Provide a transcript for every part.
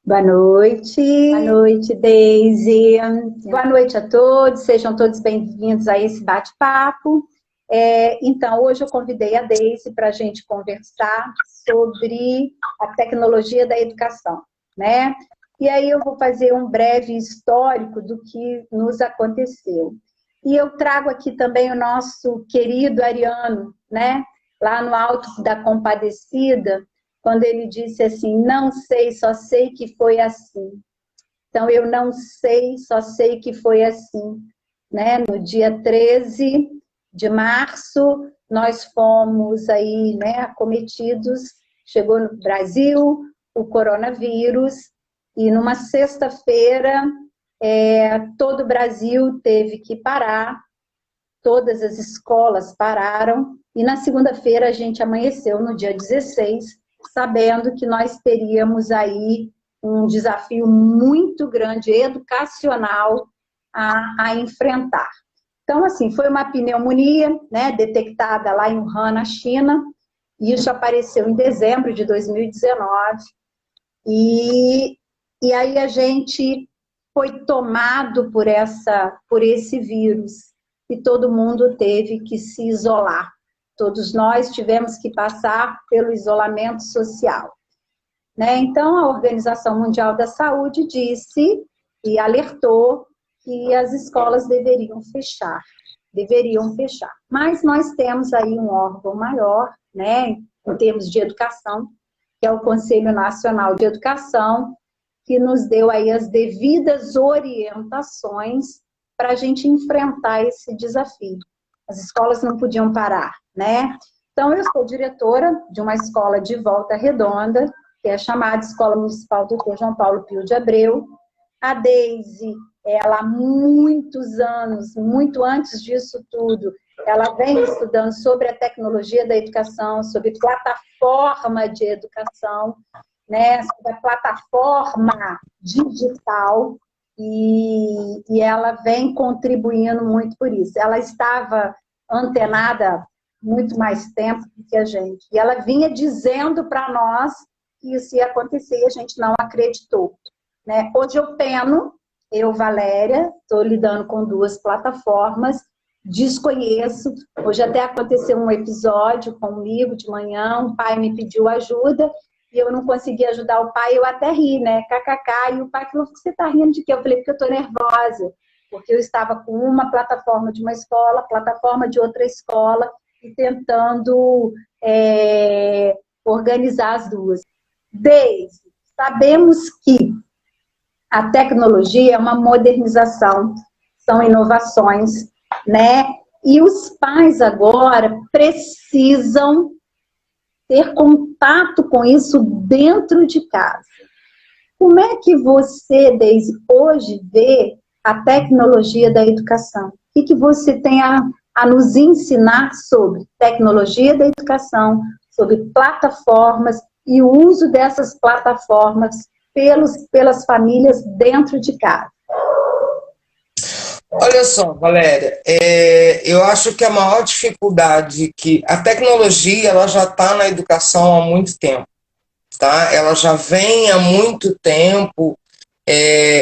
Boa noite. Boa noite, Deise. Boa noite a todos, sejam todos bem-vindos a esse bate-papo. Então, hoje eu convidei a Deise para a gente conversar sobre a tecnologia da educação, né? E aí eu vou fazer um breve histórico do que nos aconteceu. E eu trago aqui também o nosso querido Ariano, né? Lá no Alto da Compadecida, quando ele disse assim, não sei, só sei que foi assim. Então, eu não sei, só sei que foi assim. Né? No dia 13 de março, nós fomos aí, né, acometidos, chegou no Brasil o coronavírus, e numa sexta-feira, todo o Brasil teve que parar, todas as escolas pararam, e na segunda-feira a gente amanheceu, no dia 16, sabendo que nós teríamos aí um desafio muito grande, educacional, a enfrentar. Então, assim, foi uma pneumonia, né, detectada lá em Wuhan, na China, e isso apareceu em dezembro de 2019, e aí a gente foi tomado por esse vírus, e todo mundo teve que se isolar. Todos nós tivemos que passar pelo isolamento social. Né? Então, a Organização Mundial da Saúde disse e alertou que as escolas deveriam fechar. Mas nós temos aí um órgão maior, né, em termos de educação, que é o Conselho Nacional de Educação, que nos deu aí as devidas orientações para a gente enfrentar esse desafio. As escolas não podiam parar, né? Então, eu sou diretora de uma escola de Volta Redonda, que é chamada Escola Municipal Dr. João Paulo Pio de Abreu. A Deise, ela há muitos anos, muito antes disso tudo, ela vem estudando sobre a tecnologia da educação, sobre plataforma de educação, né, sobre a plataforma digital, e ela vem contribuindo muito por isso. Ela estava antenada muito mais tempo do que a gente, e ela vinha dizendo para nós que isso ia acontecer e a gente não acreditou. Né? Hoje eu, Valéria, estou lidando com 2 plataformas, desconheço. Hoje até aconteceu um episódio comigo de manhã, um pai me pediu ajuda e eu não consegui ajudar o pai, eu até ri, né? KKK, e o pai falou, você está rindo de quê? Eu falei, porque eu estou nervosa, porque eu estava com uma plataforma de uma escola, plataforma de outra escola, e tentando organizar as duas. Deise, sabemos que a tecnologia é uma modernização, são inovações, né? E os pais agora precisam ter contato com isso dentro de casa. Como é que você, Deise, hoje vê a tecnologia da educação? O que você tem a nos ensinar sobre tecnologia da educação, sobre plataformas e o uso dessas plataformas pelas famílias dentro de casa? Olha só, Valéria, eu acho que a maior dificuldade que a tecnologia ela já está na educação há muito tempo, tá? Ela já vem há muito tempo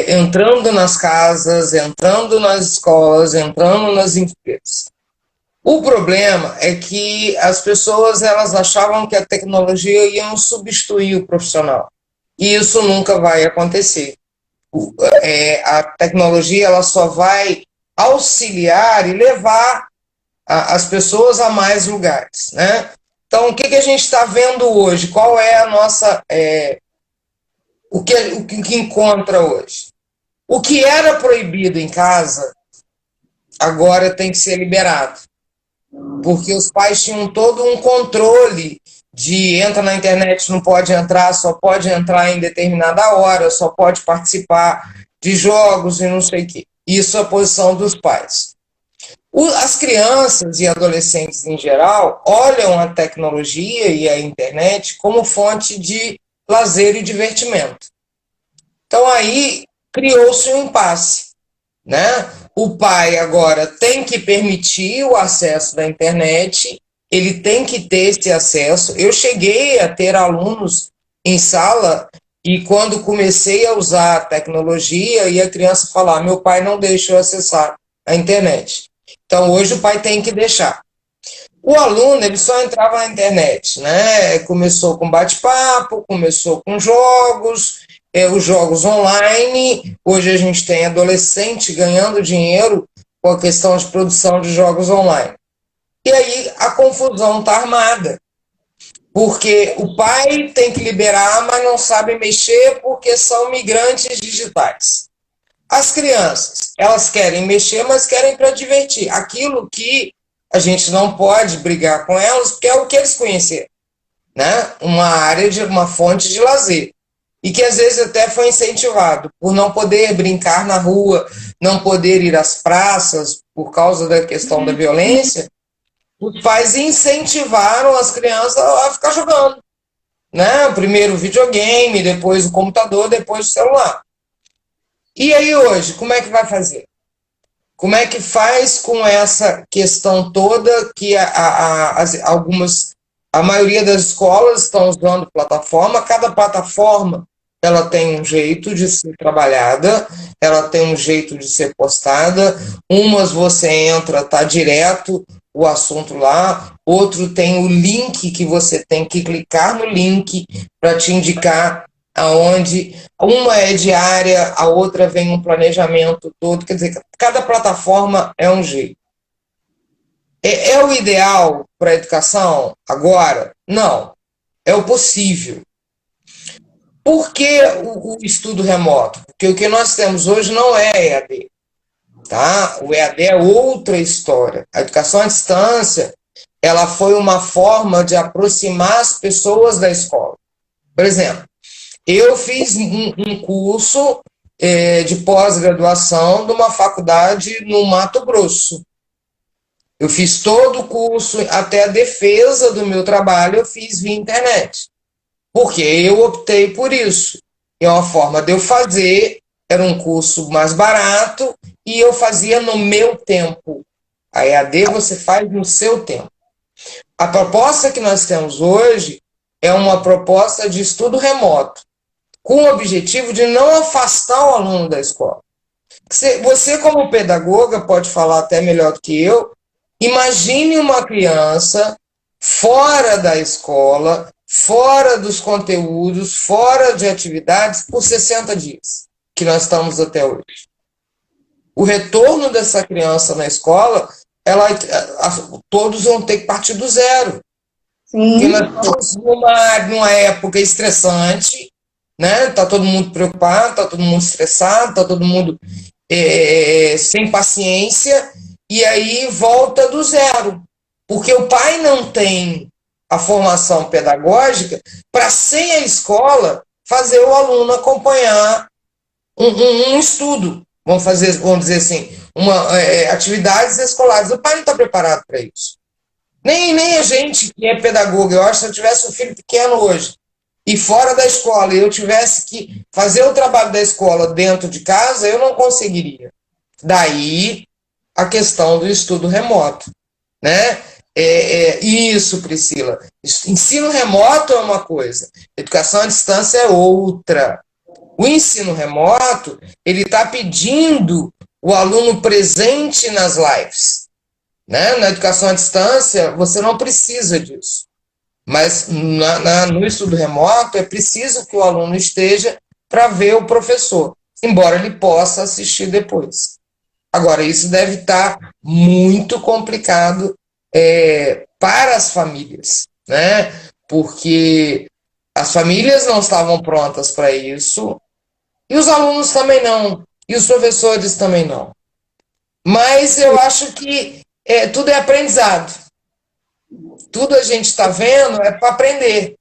entrando nas casas, entrando nas escolas, entrando nas empresas. O problema é que as pessoas elas achavam que a tecnologia ia substituir o profissional. E isso nunca vai acontecer. A tecnologia ela só vai auxiliar e levar as pessoas a mais lugares, né? Então, o que a gente está vendo hoje? Qual é a nossa... o que encontra hoje? O que era proibido em casa, agora tem que ser liberado. Porque os pais tinham todo um controle de entra na internet, não pode entrar, só pode entrar em determinada hora, só pode participar de jogos e não sei o quê. Isso é a posição dos pais. As crianças e adolescentes em geral olham a tecnologia e a internet como fonte de lazer e divertimento. Então aí criou-se um impasse, né? O pai agora tem que permitir o acesso da internet, ele tem que ter esse acesso. Eu cheguei a ter alunos em sala E quando comecei a usar a tecnologia, e a criança falar, meu pai não deixa eu acessar a internet. Então, hoje o pai tem que deixar. O aluno, ele só entrava na internet, né? Começou com bate-papo, começou com jogos, os jogos online. Hoje a gente tem adolescente ganhando dinheiro com a questão de produção de jogos online. E aí a confusão está armada. Porque o pai tem que liberar, mas não sabe mexer porque são migrantes digitais. As crianças, elas querem mexer, mas querem para divertir. Aquilo que a gente não pode brigar com elas, porque é o que eles conheceram, né? Uma área, uma fonte de lazer. E que às vezes até foi incentivado por não poder brincar na rua, não poder ir às praças por causa da questão da violência. Os pais incentivaram as crianças a ficar jogando, né? Primeiro o videogame, depois o computador, depois o celular. E aí hoje, como é que vai fazer? Como é que faz com essa questão toda que a maioria das escolas estão usando plataforma, cada plataforma ela tem um jeito de ser trabalhada, ela tem um jeito de ser postada, umas você entra, tá direto o assunto lá, outro tem o link que você tem que clicar no link para te indicar aonde uma é diária, a outra vem um planejamento todo, quer dizer, cada plataforma é um jeito. É o ideal para a educação agora? Não, é o possível. Por que o estudo remoto? Porque o que nós temos hoje não é EAD, tá? O EAD é outra história. A educação à distância, ela foi uma forma de aproximar as pessoas da escola. Por exemplo, eu fiz um curso de pós-graduação de uma faculdade no Mato Grosso. Eu fiz todo o curso, até a defesa do meu trabalho eu fiz via internet. Porque eu optei por isso. É uma forma de eu fazer, era um curso mais barato e eu fazia no meu tempo. A EAD você faz no seu tempo. A proposta que nós temos hoje é uma proposta de estudo remoto, com o objetivo de não afastar o aluno da escola. Você, como pedagoga, pode falar até melhor do que eu, imagine uma criança fora da escola, fora dos conteúdos, fora de atividades, por 60 dias, que nós estamos até hoje. O retorno dessa criança na escola, todos vão ter que partir do zero. Sim. Porque nós estamos numa época estressante, né? Tá todo mundo preocupado, tá todo mundo estressado, tá todo mundo sem paciência, e aí volta do zero, porque o pai não tem a formação pedagógica para, sem a escola, fazer o aluno acompanhar um estudo, vamos dizer assim, atividades escolares. O pai não está preparado para isso. Nem a gente que é pedagoga. Eu acho que se eu tivesse um filho pequeno hoje e fora da escola e eu tivesse que fazer o trabalho da escola dentro de casa, eu não conseguiria. Daí a questão do estudo remoto, né? Isso, Priscila. Ensino remoto é uma coisa, educação à distância é outra. O ensino remoto, ele está pedindo o aluno presente nas lives, né? Na educação à distância, você não precisa disso. Mas no estudo remoto, é preciso que o aluno esteja para ver o professor, embora ele possa assistir depois. Agora, isso deve estar muito complicado para as famílias, né? Porque as famílias não estavam prontas para isso, e os alunos também não, e os professores também não. Mas eu acho que tudo é aprendizado. Tudo a gente está vendo é para aprender.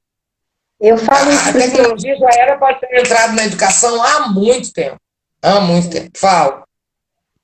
Eu falo a tecnologia já era para ter entrado na educação há muito tempo. Há muito tempo. Falo.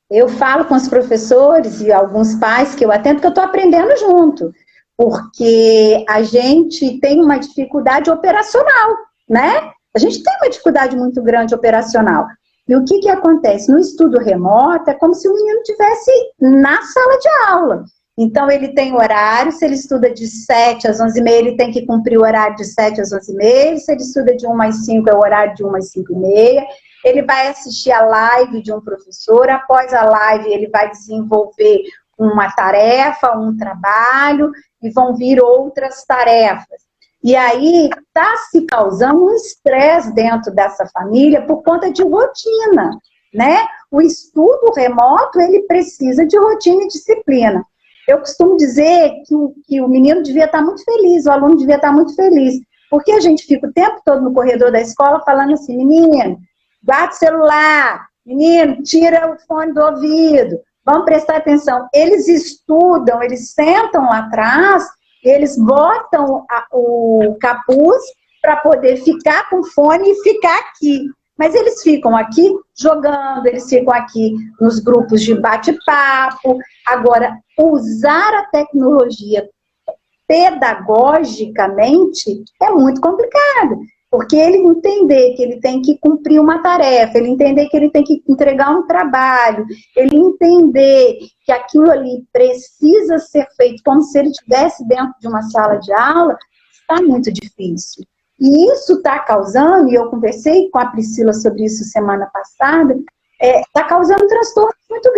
Eu falo com os professores e alguns pais que eu atendo, que eu estou aprendendo junto, porque a gente tem uma dificuldade operacional, né? A gente tem uma dificuldade muito grande operacional. E o que acontece? No estudo remoto, é como se o menino estivesse na sala de aula. Então, ele tem horário, se ele estuda de 7 às 11h30, ele tem que cumprir o horário de 7 às 11h30, se ele estuda de 1 às 5, é o horário de 1 às 5h30, ele vai assistir a live de um professor, após a live ele vai desenvolver uma tarefa, um trabalho, e vão vir outras tarefas. E aí está se causando um estresse dentro dessa família por conta de rotina, né? O estudo remoto, ele precisa de rotina e disciplina. Eu costumo dizer que o menino devia estar muito feliz, o aluno devia estar muito feliz, porque a gente fica o tempo todo no corredor da escola falando assim, menino, guarda o celular, menino, tira o fone do ouvido, vamos prestar atenção. Eles estudam, eles sentam lá atrás, eles botam o capuz para poder ficar com o fone e ficar aqui. Mas eles ficam aqui jogando, eles ficam aqui nos grupos de bate-papo. Agora, usar a tecnologia pedagogicamente é muito complicado, porque ele entender que ele tem que cumprir uma tarefa, ele entender que ele tem que entregar um trabalho, ele entender que aquilo ali precisa ser feito como se ele estivesse dentro de uma sala de aula, está muito difícil. E isso está causando, e eu conversei com a Priscila sobre isso semana passada, está causando transtornos muito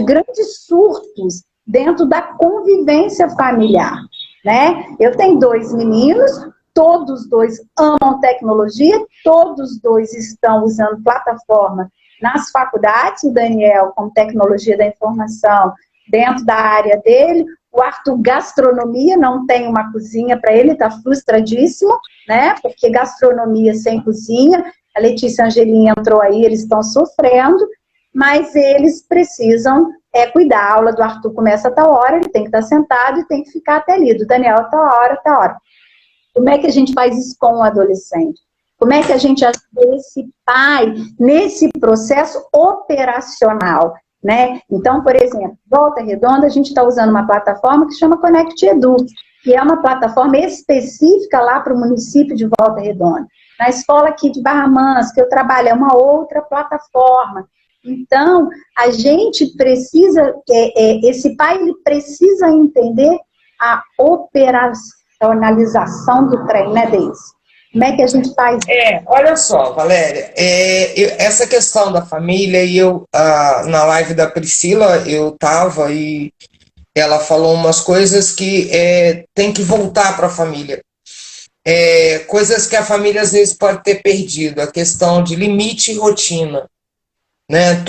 grandes surtos dentro da convivência familiar, né? Eu tenho 2 meninos, todos 2 amam tecnologia, todos 2 estão usando plataforma nas faculdades, o Daniel com tecnologia da informação dentro da área dele, o Arthur gastronomia, não tem uma cozinha para ele, está frustradíssimo, né, porque gastronomia sem cozinha, a Letícia e a Angelinha entrou aí, eles estão sofrendo, mas eles precisam cuidar, a aula do Arthur começa a tal hora, ele tem que estar sentado e tem que ficar até ali, do Daniel a tal hora. Como é que a gente faz isso com o adolescente? Como é que a gente ajuda esse pai nesse processo operacional, né? Então, por exemplo, Volta Redonda, a gente está usando uma plataforma que se chama Connect Edu, que é uma plataforma específica lá para o município de Volta Redonda. Na escola aqui de Barra Mansa, que eu trabalho, é uma outra plataforma. Então, a gente precisa, esse pai, ele precisa entender a operacionalização do trem, né, Deise? Como é que a gente faz? Olha só, Valéria, essa questão da família, e eu, na live da Priscila, eu estava e ela falou umas coisas que tem que voltar para a família. Coisas que a família às vezes pode ter perdido, a questão de limite e rotina. Né?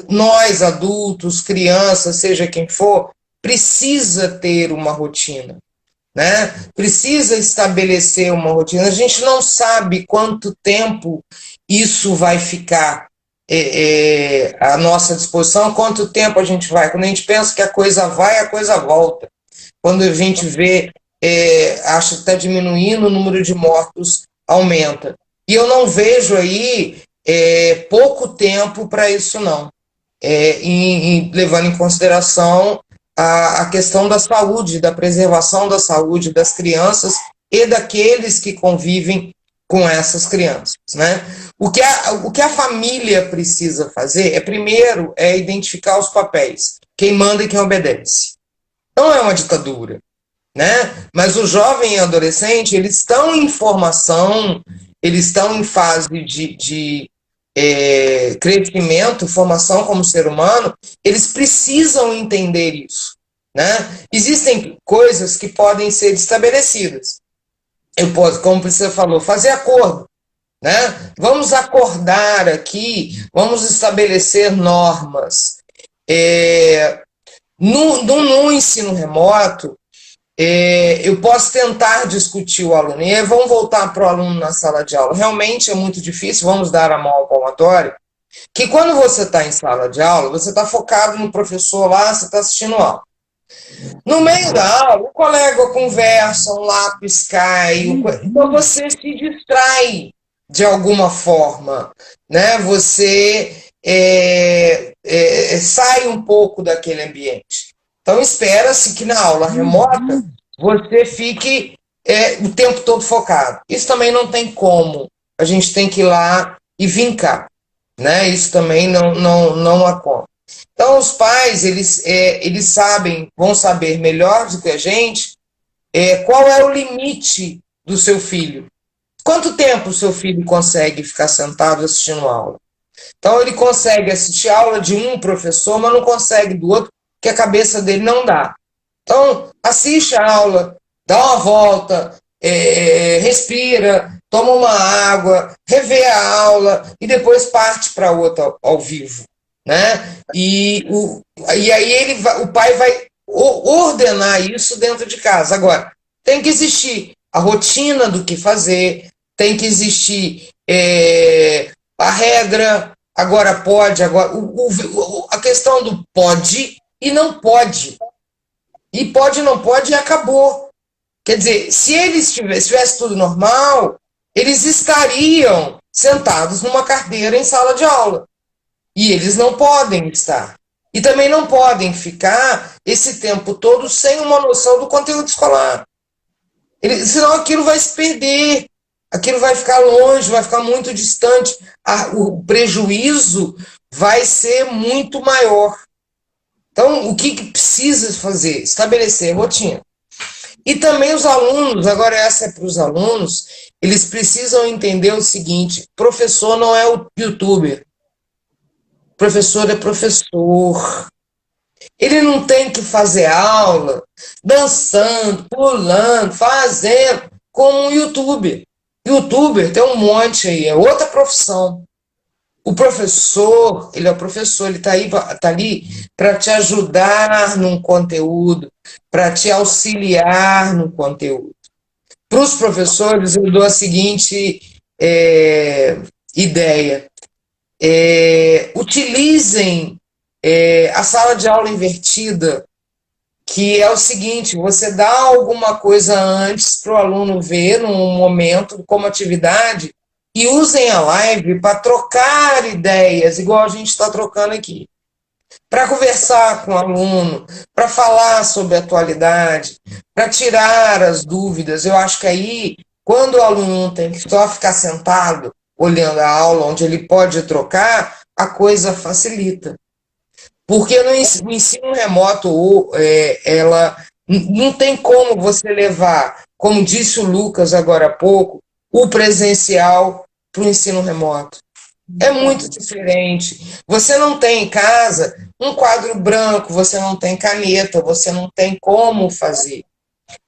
Nós, adultos, crianças, seja quem for, precisa ter uma rotina. Né? Precisa estabelecer uma rotina. A gente não sabe quanto tempo isso vai ficar à nossa disposição, quanto tempo a gente vai. Quando a gente pensa que a coisa vai, a coisa volta. Quando a gente vê, acha que está diminuindo, o número de mortos aumenta. E eu não vejo aí pouco tempo para isso, não. Levando em consideração a questão da saúde, da preservação da saúde das crianças e daqueles que convivem com essas crianças. Né? O que a família precisa fazer primeiro, identificar os papéis, quem manda e quem obedece. Não é uma ditadura, né? Mas o jovem e adolescente, eles estão em formação, eles estão em fase de crescimento, formação como ser humano, eles precisam entender isso. Né? Existem coisas que podem ser estabelecidas. Eu posso, como você falou, fazer acordo. Né? Vamos acordar aqui, vamos estabelecer normas. No ensino remoto, eu posso tentar discutir o aluno, e vamos voltar para o aluno na sala de aula. Realmente é muito difícil, vamos dar a mão ao palmatório, que quando você está em sala de aula, você está focado no professor lá, você está assistindo aula. No meio da aula, o colega conversa, um lápis cai, então você se distrai de alguma forma, né? Você sai um pouco daquele ambiente. Então, espera-se que na aula remota você fique o tempo todo focado. Isso também não tem como. A gente tem que ir lá e vincar. Né? Isso também não há como. Então, os pais, eles sabem, vão saber melhor do que a gente, qual é o limite do seu filho. Quanto tempo o seu filho consegue ficar sentado assistindo aula? Então, ele consegue assistir aula de um professor, mas não consegue do outro, porque a cabeça dele não dá. Então, assiste a aula, dá uma volta, respira, toma uma água, revê a aula e depois parte para outra ao vivo, né? E aí o pai vai ordenar isso dentro de casa. Agora, tem que existir a rotina do que fazer, tem que existir a regra, agora pode, agora a questão do pode e não pode. E pode, não pode, e acabou. Quer dizer, se estivesse tudo normal, eles estariam sentados numa cadeira em sala de aula. E eles não podem estar. E também não podem ficar esse tempo todo sem uma noção do conteúdo escolar. Senão aquilo vai se perder. Aquilo vai ficar longe, vai ficar muito distante. O prejuízo vai ser muito maior. Então, o que precisa fazer? Estabelecer rotina. E também os alunos, agora essa é para os alunos, eles precisam entender o seguinte: professor não é o youtuber. Professor é professor. Ele não tem que fazer aula dançando, pulando, fazendo como um youtuber. Youtuber tem um monte aí, é outra profissão. O professor, ele é o professor, ele está ali para te ajudar num conteúdo, para te auxiliar no conteúdo. Para os professores, eu dou a seguinte ideia. Utilizem a sala de aula invertida, que é o seguinte: você dá alguma coisa antes para o aluno ver num momento como atividade, e usem a live para trocar ideias, igual a gente está trocando aqui. Para conversar com o aluno, para falar sobre a atualidade, para tirar as dúvidas. Eu acho que aí, quando o aluno tem que só ficar sentado, olhando a aula, onde ele pode trocar, a coisa facilita. Porque no ensino remoto, ela não tem como você levar, como disse o Lucas agora há pouco, o presencial para o ensino remoto. É muito diferente. Você não tem em casa um quadro branco, você não tem caneta, você não tem como fazer.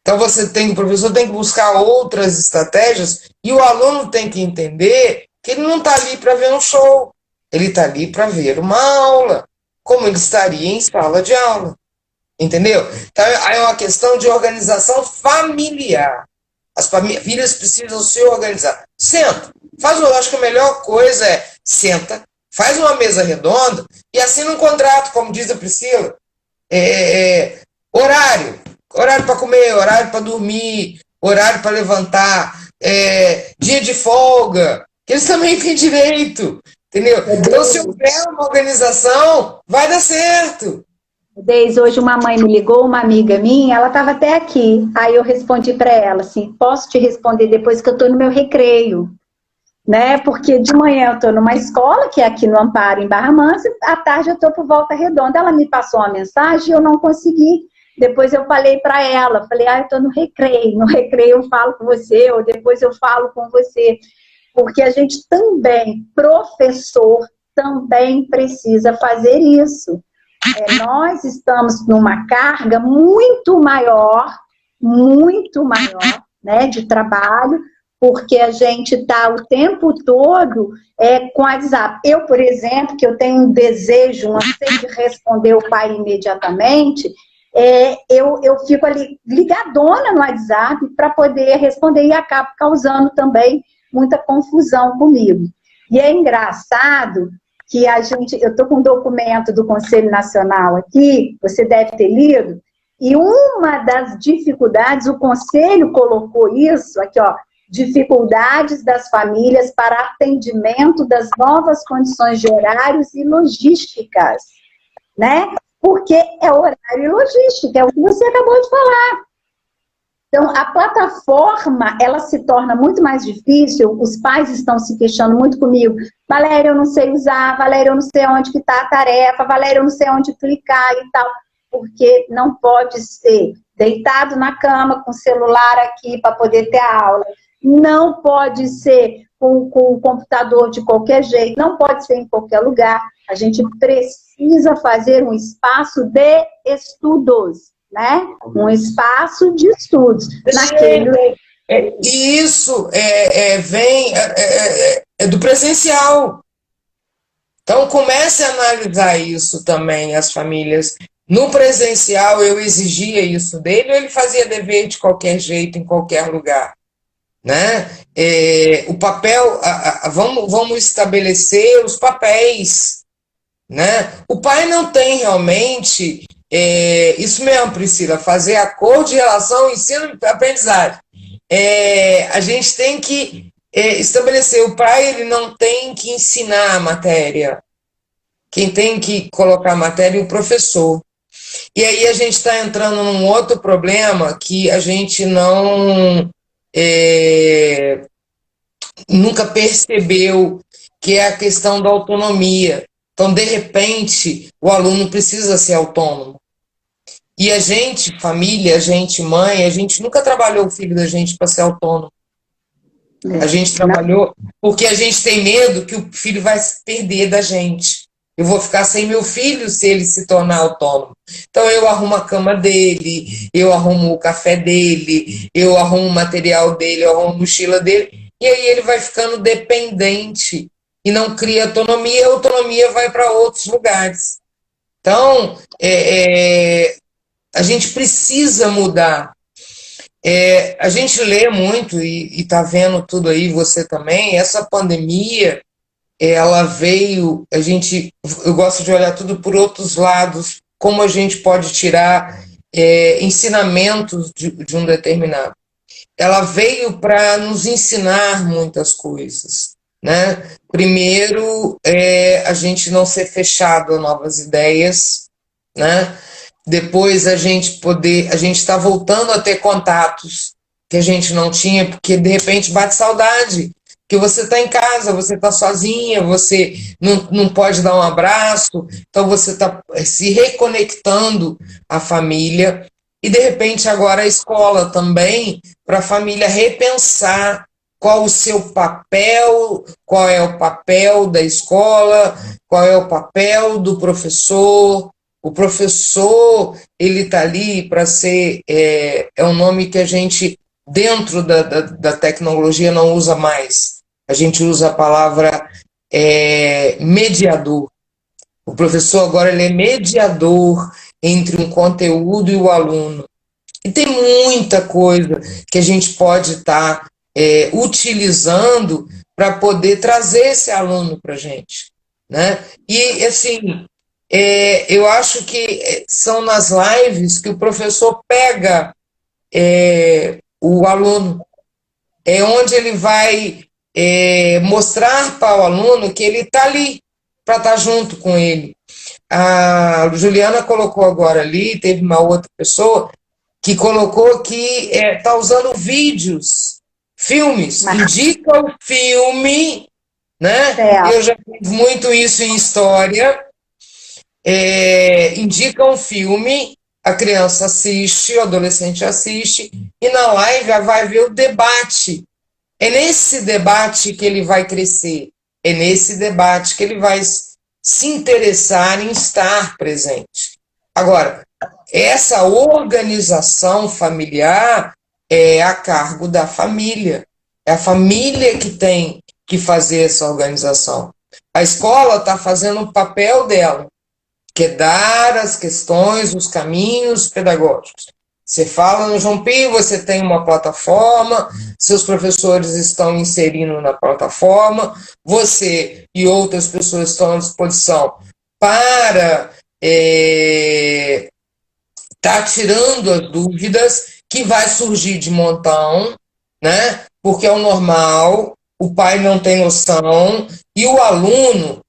Então o professor tem que buscar outras estratégias e o aluno tem que entender que ele não está ali para ver um show, ele está ali para ver uma aula, como ele estaria em sala de aula. Entendeu? Então é uma questão de organização familiar. As famílias precisam se organizar. Senta. Eu acho que a melhor coisa senta, faz uma mesa redonda e assina um contrato, como diz a Priscila. Horário para comer, horário para dormir, horário para levantar, dia de folga, que eles também têm direito, entendeu? Então, se houver uma organização, vai dar certo. Desde hoje uma mãe me ligou, uma amiga minha, ela estava até aqui. Aí eu respondi para ela assim: posso te responder depois que eu estou no meu recreio, né? Porque de manhã eu estou numa escola, que é aqui no Amparo, em Barra Mansa, à tarde eu estou por Volta Redonda. Ela me passou uma mensagem e eu não consegui. Depois eu falei para ela, eu estou no recreio eu falo com você, ou depois eu falo com você. Porque a gente também, professor, também precisa fazer isso. Nós estamos numa carga muito maior, né, de trabalho, porque a gente está o tempo todo com WhatsApp. Eu, por exemplo, que eu tenho um desejo, um anseio de responder o pai imediatamente, eu fico ali ligadona no WhatsApp para poder responder e acabo causando também muita confusão comigo. E é engraçado que eu estou com um documento do Conselho Nacional aqui, você deve ter lido, e uma das dificuldades, o Conselho colocou isso, aqui ó, dificuldades das famílias para atendimento das novas condições de horários e logísticas, né? Porque é horário e logística, é o que você acabou de falar. Então, a plataforma, ela se torna muito mais difícil, os pais estão se queixando muito comigo, Valéria, eu não sei usar, Valéria, eu não sei onde que está a tarefa, Valéria, eu não sei onde clicar e tal, porque não pode ser deitado na cama com o celular aqui para poder ter a aula, não pode ser com o computador de qualquer jeito, não pode ser em qualquer lugar, a gente precisa fazer um espaço de estudos, né? Um espaço de estudos. E isso vem do presencial. Então, comece a analisar isso também, as famílias. No presencial, eu exigia isso dele, ou ele fazia dever de qualquer jeito, em qualquer lugar? Né? O papel, vamos estabelecer os papéis. Né? O pai não tem realmente, isso mesmo, Priscila, fazer acordo de relação ensino e aprendizagem. A gente tem que estabelecer, o pai ele não tem que ensinar a matéria, quem tem que colocar a matéria é o professor. E aí a gente está entrando num outro problema que a gente nunca percebeu, que é a questão da autonomia. Então, de repente, o aluno precisa ser autônomo. E a gente, família, a gente, mãe, a gente nunca trabalhou o filho da gente para ser autônomo. A gente trabalhou porque a gente tem medo que o filho vai se perder da gente. Eu vou ficar sem meu filho se ele se tornar autônomo. Então, eu arrumo a cama dele, eu arrumo o café dele, eu arrumo o material dele, eu arrumo a mochila dele, e aí ele vai ficando dependente e não cria autonomia, a autonomia vai para outros lugares. Então, a gente precisa mudar. A gente lê muito e está vendo tudo aí, você também, essa pandemia, ela veio, eu gosto de olhar tudo por outros lados, como a gente pode tirar ensinamentos de um determinado. Ela veio para nos ensinar muitas coisas. Né? Primeiro, a gente não ser fechado a novas ideias, né? Depois a gente está voltando a ter contatos que a gente não tinha, porque de repente bate saudade, que você está em casa, você está sozinha, você não pode dar um abraço, então você está se reconectando à família, e de repente agora a escola também, para a família repensar qual o seu papel, qual é o papel da escola, qual é o papel do professor. O professor, ele está ali para ser, um nome que a gente, dentro da tecnologia, não usa mais. A gente usa a palavra mediador. O professor agora ele é mediador entre um conteúdo e o aluno. E tem muita coisa que a gente pode estar utilizando para poder trazer esse aluno para a gente. Né? E, assim, eu acho que são nas lives que o professor pega o aluno, onde ele vai mostrar para o aluno que ele está ali para estar junto com ele. A Juliana colocou agora ali, teve uma outra pessoa que colocou que está usando vídeos, filmes, indica o filme, né? Eu já fiz muito isso em história. Indica um filme, a criança assiste, o adolescente assiste, e na live vai ver o debate. É nesse debate que ele vai crescer, é nesse debate que ele vai se interessar em estar presente. Agora, essa organização familiar é a cargo da família. É a família que tem que fazer essa organização. A escola está fazendo o papel dela, que é dar as questões, os caminhos pedagógicos. Você fala no João Pio, você tem uma plataforma, seus professores estão inserindo na plataforma, você e outras pessoas estão à disposição para tá tirando as dúvidas que vai surgir de montão, né? Porque é o normal, o pai não tem noção, e o aluno,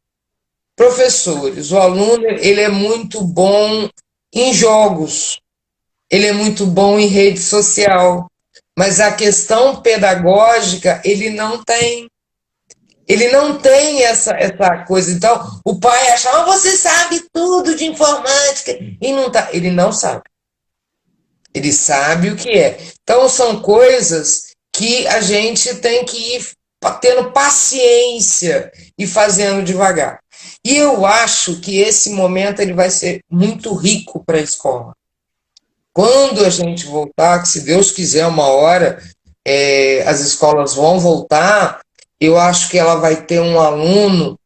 professores, o aluno ele é muito bom em jogos, ele é muito bom em rede social, mas a questão pedagógica ele não tem. Ele não tem essa coisa. Então, o pai acha, você sabe tudo de informática. E não tá. Ele não sabe. Ele sabe o que é. Então, são coisas que a gente tem que ir tendo paciência e fazendo devagar. E eu acho que esse momento ele vai ser muito rico para a escola. Quando a gente voltar, que se Deus quiser, uma hora, as escolas vão voltar, eu acho que ela vai ter um aluno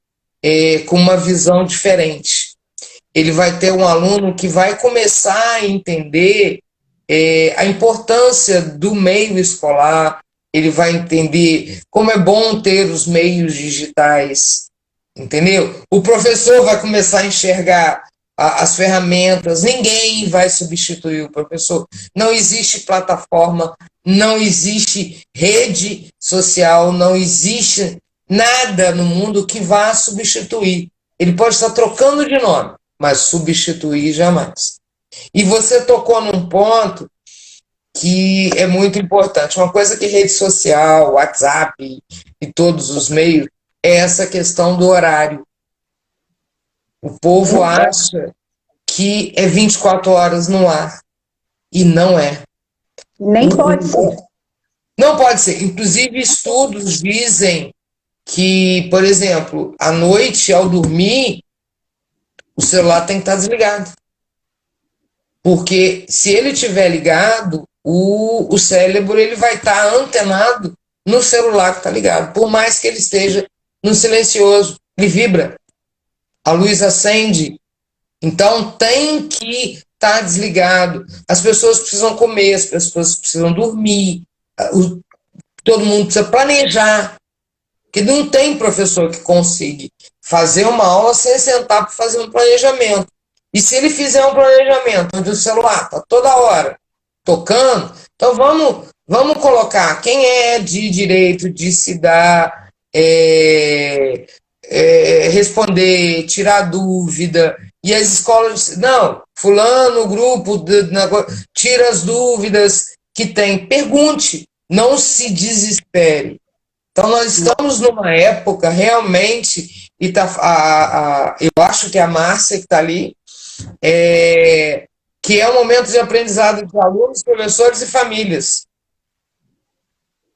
com uma visão diferente. Ele vai ter um aluno que vai começar a entender a importância do meio escolar, ele vai entender como é bom ter os meios digitais, entendeu? O professor vai começar a enxergar as ferramentas, ninguém vai substituir o professor. Não existe plataforma, não existe rede social, não existe nada no mundo que vá substituir. Ele pode estar trocando de nome, mas substituir jamais. E você tocou num ponto que é muito importante. Uma coisa que rede social, WhatsApp e todos os meios é essa questão do horário. O povo acha que é 24 horas no ar. E não é. Nem pode ser. Não pode ser. Inclusive, estudos dizem que, por exemplo, à noite, ao dormir, o celular tem que estar desligado. Porque se ele estiver ligado, o cérebro ele vai estar antenado no celular que está ligado. Por mais que ele esteja no silencioso, ele vibra. A luz acende. Então tem que estar desligado. As pessoas precisam comer, as pessoas precisam dormir. Todo mundo precisa planejar. Porque não tem professor que consiga fazer uma aula sem sentar para fazer um planejamento. E se ele fizer um planejamento onde o celular está toda hora tocando, então vamos colocar quem é de direito de se dar, responder, tirar dúvida. E as escolas, não, fulano, o grupo, tira as dúvidas que tem. Pergunte, não se desespere. Então nós estamos numa época realmente, e eu acho que é a Márcia que está ali, que é um momento de aprendizado de alunos, professores e famílias.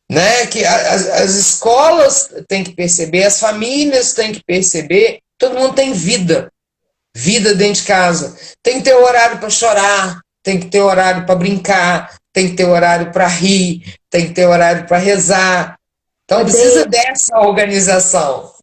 Né? Que as escolas têm que perceber, as famílias têm que perceber, todo mundo tem vida dentro de casa. Tem que ter horário para chorar, tem que ter horário para brincar, tem que ter horário para rir, tem que ter horário para rezar. Então precisa dessa organização.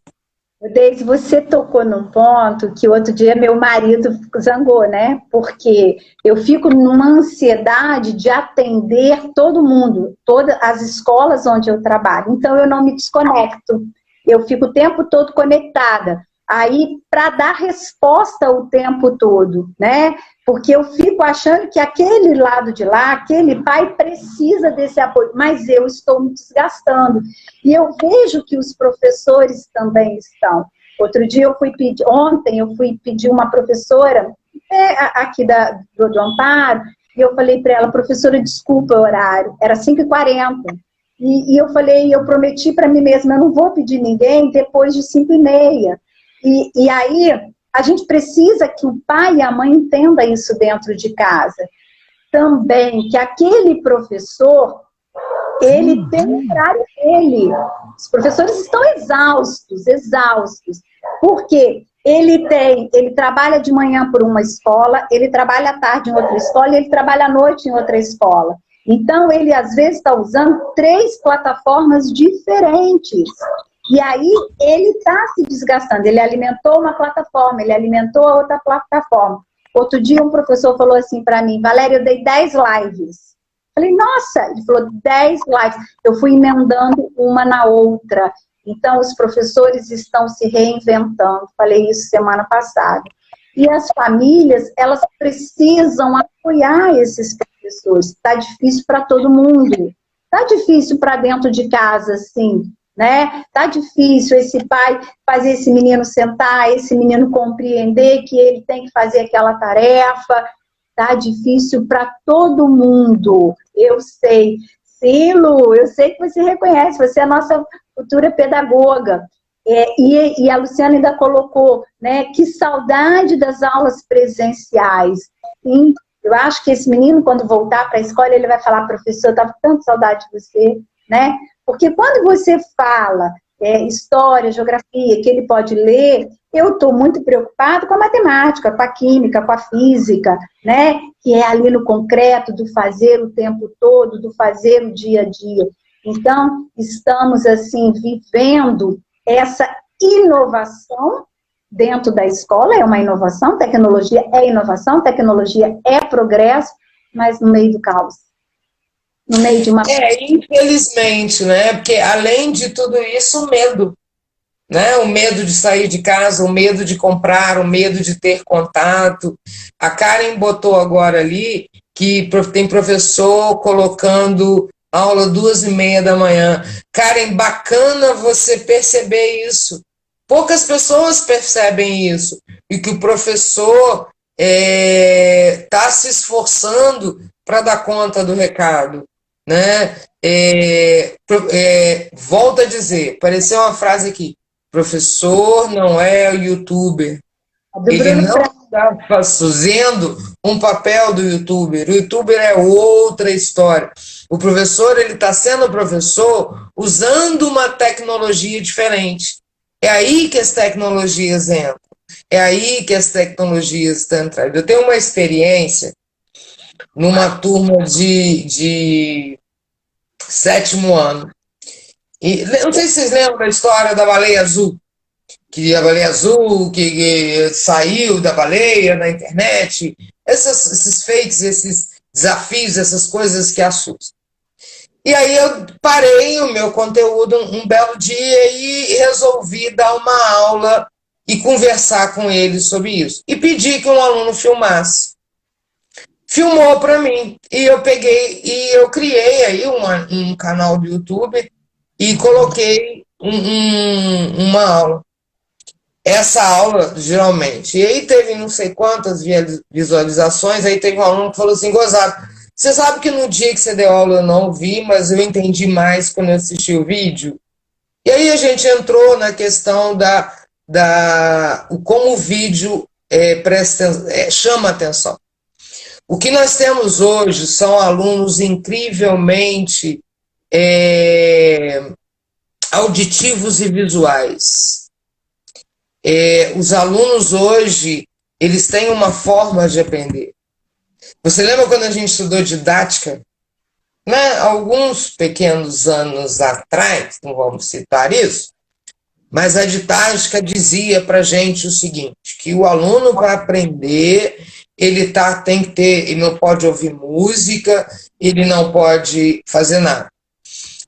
Deise, você tocou num ponto que outro dia meu marido zangou, né? Porque eu fico numa ansiedade de atender todo mundo, todas as escolas onde eu trabalho. Então eu não me desconecto. Eu fico o tempo todo conectada. Aí, para dar resposta o tempo todo, né? Porque eu fico achando que aquele lado de lá, aquele pai precisa desse apoio, mas eu estou me desgastando. E eu vejo que os professores também estão. Ontem eu fui pedir uma professora aqui do Amparo, e eu falei para ela, professora, desculpa o horário, era 5h40. E eu falei, eu prometi para mim mesma, eu não vou pedir ninguém depois de 5h30. E aí, a gente precisa que o pai e a mãe entendam isso dentro de casa. Também, que aquele professor, ele tem o horário dele. Os professores estão exaustos. Porque ele trabalha de manhã por uma escola, ele trabalha à tarde em outra escola, e ele trabalha à noite em outra escola. Então, ele, às vezes, está usando 3 plataformas diferentes. E aí, ele está se desgastando. Ele alimentou uma plataforma, ele alimentou a outra plataforma. Outro dia, um professor falou assim para mim, Valéria, eu dei 10 lives. Falei, nossa, ele falou 10 lives. Eu fui emendando uma na outra. Então, os professores estão se reinventando. Falei isso semana passada. E as famílias, elas precisam apoiar esses professores. Está difícil para todo mundo. Está difícil para dentro de casa, sim. Né? Tá difícil esse pai fazer esse menino sentar, esse menino compreender que ele tem que fazer aquela tarefa. Tá difícil para todo mundo, eu sei. Sim, Lu, eu sei que você reconhece, você é a nossa futura pedagoga. E a Luciana ainda colocou, né, que saudade das aulas presenciais. Sim, eu acho que esse menino, quando voltar para a escola, ele vai falar, professor, eu estava com tanta saudade de você, né? Porque quando você fala história, geografia, que ele pode ler, eu estou muito preocupada com a matemática, com a química, com a física, né? Que é ali no concreto, do fazer o tempo todo, do fazer o dia a dia. Então, estamos, assim, vivendo essa inovação dentro da escola, é uma inovação, tecnologia é progresso, mas no meio do caos. No meio de uma... Infelizmente, né? Porque além de tudo isso, o medo. Né? O medo de sair de casa, o medo de comprar, o medo de ter contato. A Karen botou agora ali que tem professor colocando aula 2h30 da manhã. Karen, bacana você perceber isso. Poucas pessoas percebem isso. E que o professor está se esforçando para dar conta do recado. Né? Volto a dizer, apareceu uma frase aqui, professor não é youtuber, ele não está fazendo um papel do youtuber, o youtuber é outra história, o professor ele está sendo professor usando uma tecnologia diferente, é aí que as tecnologias entram, é aí que as tecnologias estão entrando. Eu tenho uma experiência numa turma de 7º ano. E não sei se vocês lembram da história da baleia azul. Que a baleia azul, que saiu da baleia na internet. Esses fakes, esses desafios, essas coisas que assustam. E aí eu parei o meu conteúdo um belo dia e resolvi dar uma aula e conversar com eles sobre isso. E pedi que um aluno filmasse. Filmou para mim, e eu peguei e eu criei aí um canal do YouTube e coloquei uma aula. Essa aula, geralmente, e aí teve não sei quantas visualizações, aí teve um aluno que falou assim, gozado, você sabe que no dia que você deu aula eu não vi, mas eu entendi mais quando eu assisti o vídeo? E aí a gente entrou na questão como o vídeo chama atenção. O que nós temos hoje são alunos incrivelmente auditivos e visuais. Os alunos hoje, eles têm uma forma de aprender. Você lembra quando a gente estudou didática? Né? Alguns pequenos anos atrás, não vamos citar isso, mas a didática dizia para a gente o seguinte, que o aluno para aprender... ele tem que ter, ele não pode ouvir música, ele não pode fazer nada.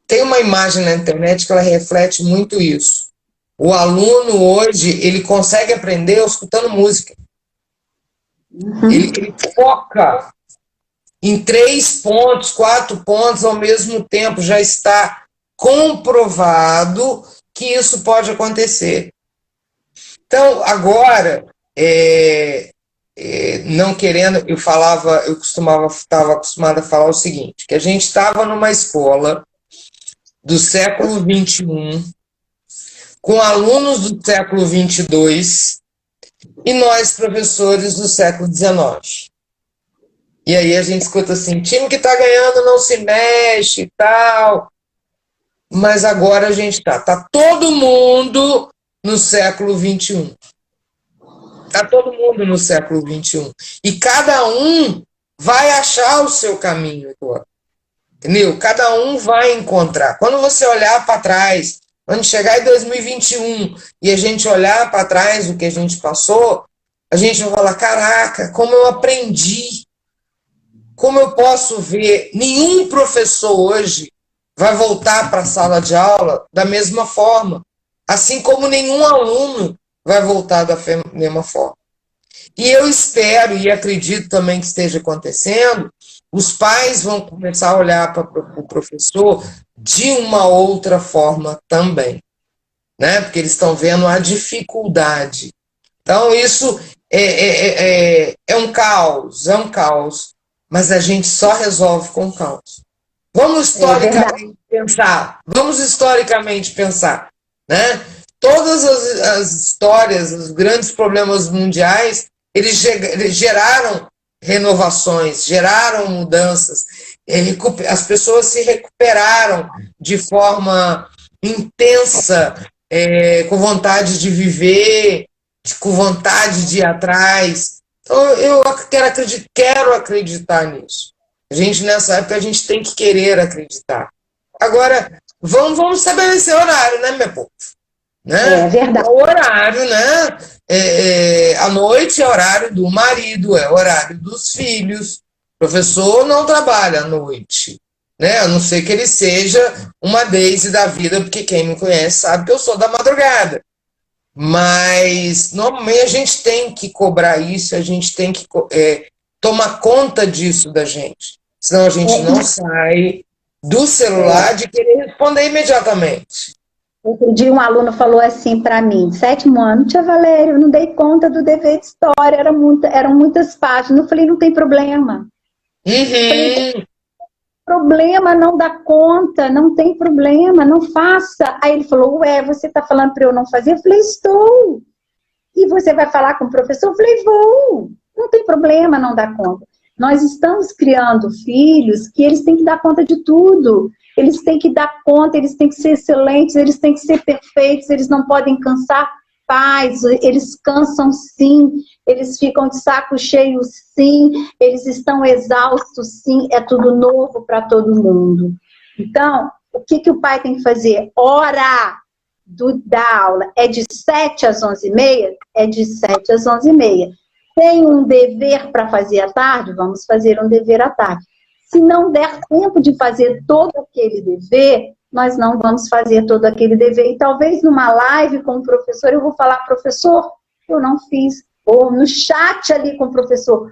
Tem uma imagem na internet que ela reflete muito isso. O aluno hoje, ele consegue aprender escutando música. Ele foca em 3 pontos, 4 pontos ao mesmo tempo. Já está comprovado que isso pode acontecer. Então, agora... não querendo, estava acostumado a falar o seguinte, que a gente estava numa escola do século XXI, com alunos do século XXII, e nós, professores do século XIX. E aí a gente escuta assim, time que está ganhando não se mexe e tal, mas agora a gente está todo mundo no século XXI. Está todo mundo no século XXI. E cada um vai achar o seu caminho agora. Entendeu? Cada um vai encontrar. Quando você olhar para trás, quando chegar em 2021 e a gente olhar para trás o que a gente passou, a gente vai falar, caraca, como eu aprendi. Como eu posso ver, nenhum professor hoje vai voltar para a sala de aula da mesma forma. Assim como nenhum aluno vai voltar da mesma forma. E eu espero e acredito também que esteja acontecendo, os pais vão começar a olhar para o professor de uma outra forma também, né? Porque eles estão vendo a dificuldade. Então, isso é um caos, mas a gente só resolve com caos. Vamos historicamente pensar. Vamos historicamente pensar, né? Todas as histórias, os grandes problemas mundiais, eles geraram renovações, geraram mudanças. As pessoas se recuperaram de forma intensa, com vontade de viver, com vontade de ir atrás. Então, eu quero acreditar nisso. A gente, nessa época, a gente tem que querer acreditar. Agora, vamos estabelecer horário, né, meu povo? Né? É verdade. O horário, né? À noite é horário do marido, é horário dos filhos. O professor não trabalha à noite, né? A não ser que ele seja uma Daisy da vida, porque quem me conhece sabe que eu sou da madrugada. Mas, normalmente, a gente tem que cobrar isso, a gente tem que tomar conta disso da gente. Senão a gente não sai do celular de querer responder imediatamente. Outro dia um aluno falou assim para mim, 7º ano, tia Valéria, eu não dei conta do dever de história, eram muitas páginas. Eu falei, não tem problema. Uhum. Problema, não dá conta, não tem problema, não faça. Aí ele falou, ué, você está falando para eu não fazer? Eu falei, estou. E você vai falar com o professor? Eu falei, vou. Não tem problema não dar conta. Nós estamos criando filhos que eles têm que dar conta de tudo. Eles têm que dar conta, eles têm que ser excelentes, eles têm que ser perfeitos, eles não podem cansar pais, eles cansam sim, eles ficam de saco cheio sim, eles estão exaustos sim, é tudo novo para todo mundo. Então, o que o pai tem que fazer? Hora da aula é de 7 às 11h30? É de 7 às 11h30. Tem um dever para fazer à tarde? Vamos fazer um dever à tarde. Se não der tempo de fazer todo aquele dever, nós não vamos fazer todo aquele dever. E talvez numa live com o professor, eu vou falar, professor, eu não fiz. Ou no chat ali com o professor,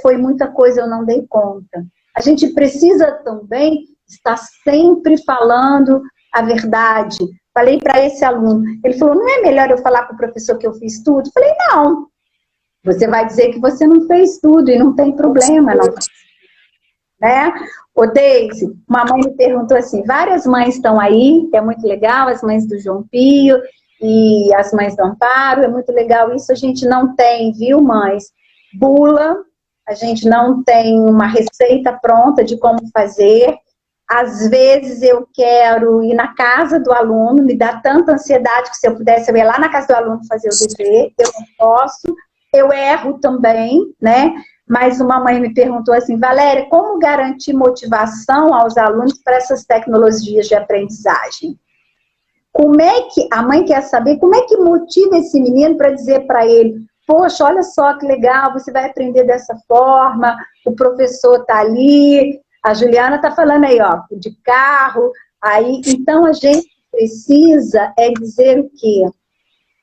foi muita coisa, eu não dei conta. A gente precisa também estar sempre falando a verdade. Falei para esse aluno, ele falou, não é melhor eu falar para o professor que eu fiz tudo? Eu falei, não. Você vai dizer que você não fez tudo e não tem problema, não. Né? Ô, Deise, uma mãe me perguntou assim, várias mães estão aí, é muito legal, as mães do João Pio e as mães do Amparo, é muito legal isso, a gente não tem, viu, mães, bula, a gente não tem uma receita pronta de como fazer, às vezes eu quero ir na casa do aluno, me dá tanta ansiedade que se eu pudesse eu ia lá na casa do aluno fazer o dever, eu não posso, eu erro também, né? Mas uma mãe me perguntou assim, Valéria, como garantir motivação aos alunos para essas tecnologias de aprendizagem? Como é que, a mãe quer saber, como é que motiva esse menino para dizer para ele, poxa, olha só que legal, você vai aprender dessa forma, o professor está ali, a Juliana está falando aí, ó, de carro, aí, então a gente precisa dizer o quê?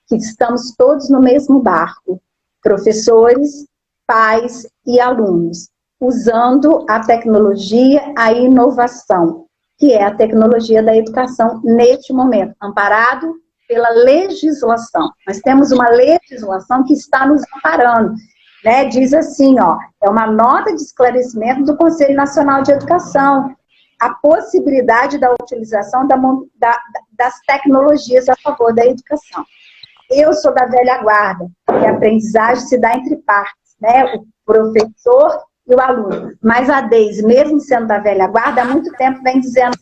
Que estamos todos no mesmo barco, professores, pais e alunos, usando a tecnologia, a inovação, que é a tecnologia da educação neste momento, amparado pela legislação. Nós temos uma legislação que está nos amparando, né? Diz assim, ó, é uma nota de esclarecimento do Conselho Nacional de Educação, a possibilidade da utilização das tecnologias a favor da educação. Eu sou da velha guarda, e a aprendizagem se dá entre partes, né? O professor e o aluno. Mas a Deise, mesmo sendo da velha guarda, há muito tempo vem dizendo,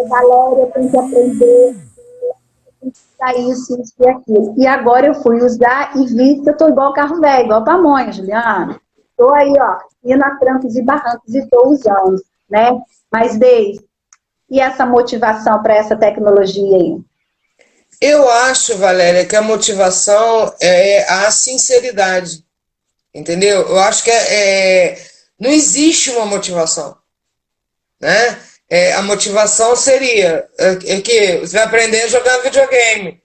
Valéria, tem que aprender, tem que usar isso e aquilo. E agora eu fui usar e vi que eu estou igual carro velho, igual pamonha, Juliana. Estou aí, ó, indo a trancos e barrancos e estou usando, né? Mas, Deise, e essa motivação para essa tecnologia aí? Eu acho, Valéria, que a motivação é a sinceridade, entendeu? Eu acho que não existe uma motivação, né? A motivação seria que você vai aprender a jogar videogame.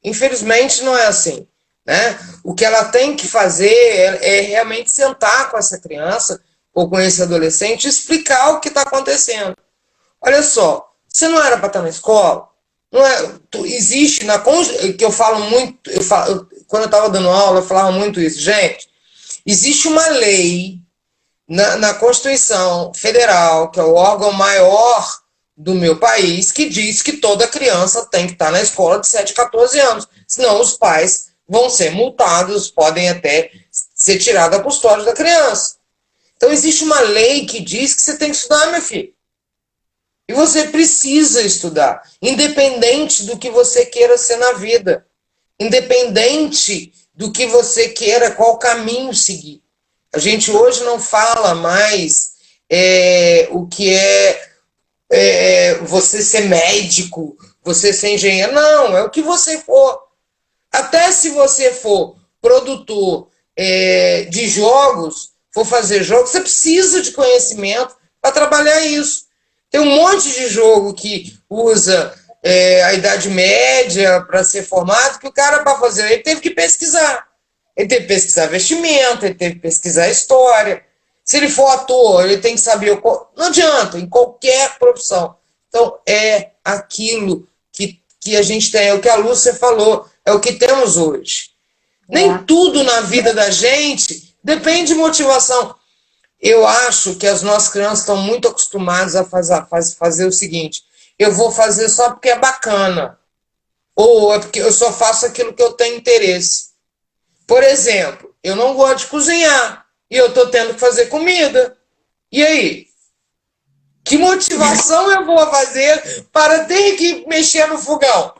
Infelizmente não é assim, né? O que ela tem que fazer é realmente sentar com essa criança ou com esse adolescente e explicar o que está acontecendo. Olha só, você não era para estar na escola? Não é, existe, que eu falo muito, quando eu estava dando aula, eu falava muito isso. Gente, existe uma lei na Constituição Federal, que é o órgão maior do meu país, que diz que toda criança tem que estar na escola de 7 a 14 anos, senão os pais vão ser multados, podem até ser tirados da custódia da criança. Então existe uma lei que diz que você tem que estudar, meu filho. E você precisa estudar, independente do que você queira ser na vida, independente do que você queira, qual caminho seguir. A gente hoje não fala mais o que você ser médico, você ser engenheiro. Não, é o que você for. Até se você for produtor de jogos, for fazer jogos, você precisa de conhecimento para trabalhar isso. Tem um monte de jogo que usa a Idade Média para ser formado, que o cara, para fazer, ele teve que pesquisar. Ele teve que pesquisar vestimenta, ele teve que pesquisar história. Se ele for ator, ele tem que saber... Não adianta, em qualquer profissão. Então, é aquilo que a gente tem, é o que a Lúcia falou, é o que temos hoje. Nem tudo na vida da gente depende de motivação. Eu acho que as nossas crianças estão muito acostumadas a fazer o seguinte: eu vou fazer só porque é bacana, ou é porque eu só faço aquilo que eu tenho interesse. Por exemplo, eu não gosto de cozinhar e eu estou tendo que fazer comida. E aí? Que motivação eu vou fazer para ter que mexer no fogão?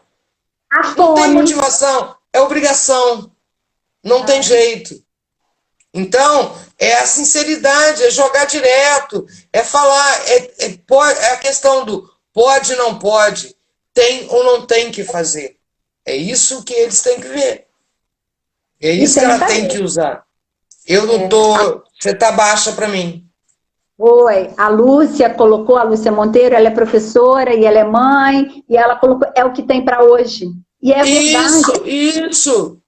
Não tem motivação, é obrigação. Não tem jeito. Então, é a sinceridade, é jogar direto, é falar, é a questão do pode, não pode, tem ou não tem que fazer. É isso que eles têm que ver. É isso que ela tem que usar. Eu não tô... Você tá baixa para mim. Oi, a Lúcia colocou, a Lúcia Monteiro, ela é professora e ela é mãe, e ela colocou, é o que tem para hoje. E é verdade. Isso!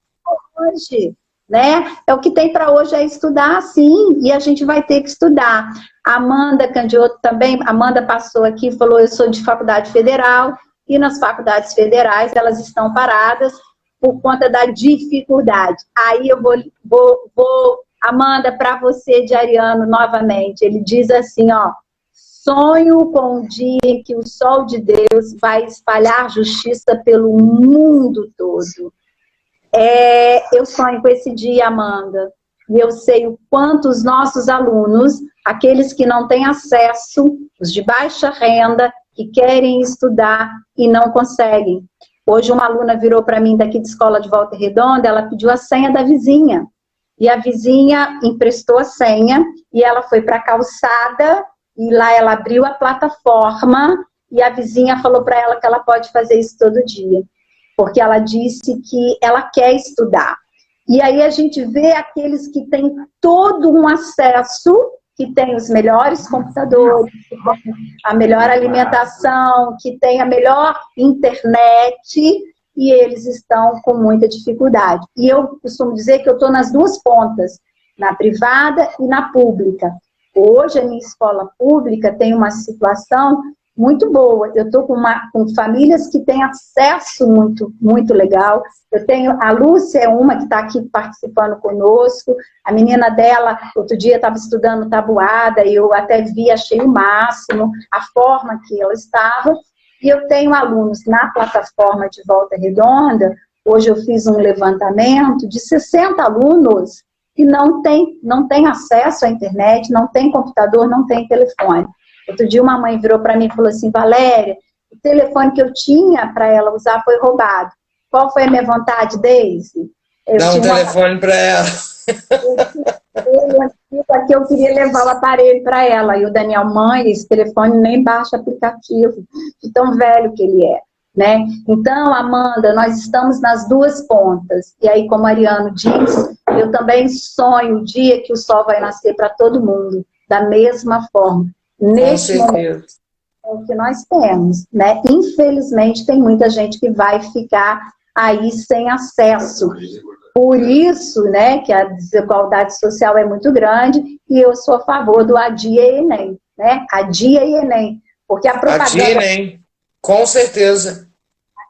Hoje, né? É o que tem para hoje, é estudar, sim, e a gente vai ter que estudar. A Amanda Candioto também, Amanda passou aqui e falou, eu sou de faculdade federal, e nas faculdades federais elas estão paradas por conta da dificuldade. Aí eu vou Amanda, para você, de Ariano, novamente, ele diz assim, ó, sonho com o dia em que o sol de Deus vai espalhar justiça pelo mundo todo. Eu sonho com esse dia, Amanda, e eu sei o quanto os nossos alunos, aqueles que não têm acesso, os de baixa renda, que querem estudar e não conseguem. Hoje uma aluna virou para mim daqui de escola de Volta Redonda, ela pediu a senha da vizinha, e a vizinha emprestou a senha, e ela foi para a calçada, e lá ela abriu a plataforma, e a vizinha falou para ela que ela pode fazer isso todo dia, porque ela disse que ela quer estudar. E aí a gente vê aqueles que têm todo um acesso, que tem os melhores computadores, que tem a melhor alimentação, que tem a melhor internet, e eles estão com muita dificuldade. E eu costumo dizer que eu estou nas duas pontas, na privada e na pública. Hoje, a minha escola pública tem uma situação muito boa. Eu estou com famílias que têm acesso muito legal. Eu tenho, a Lúcia é uma que está aqui participando conosco. A menina dela, outro dia, estava estudando tabuada, e eu até vi, achei o máximo, a forma que ela estava. E eu tenho alunos na plataforma de Volta Redonda, hoje eu fiz um levantamento de 60 alunos que não tem acesso à internet, não tem computador, não tem telefone. Outro dia uma mãe virou para mim e falou assim, Valéria, o telefone que eu tinha para ela usar foi roubado. Qual foi a minha vontade, Daisy? Dá um telefone para ela. Aqui eu queria levar o aparelho para ela. E o Daniel, mãe, esse telefone nem baixa aplicativo, de tão velho que ele é, né? Então, Amanda, nós estamos nas duas pontas. E aí, como o Ariano diz, eu também sonho o dia que o sol vai nascer para todo mundo, da mesma forma. Neste momento, é o que nós temos, né? Infelizmente, tem muita gente que vai ficar aí sem acesso. Por isso, né, que a desigualdade social é muito grande, e eu sou a favor do Adia e Enem, né? Adia e Enem. Porque a propaganda... Adia e Enem, com certeza.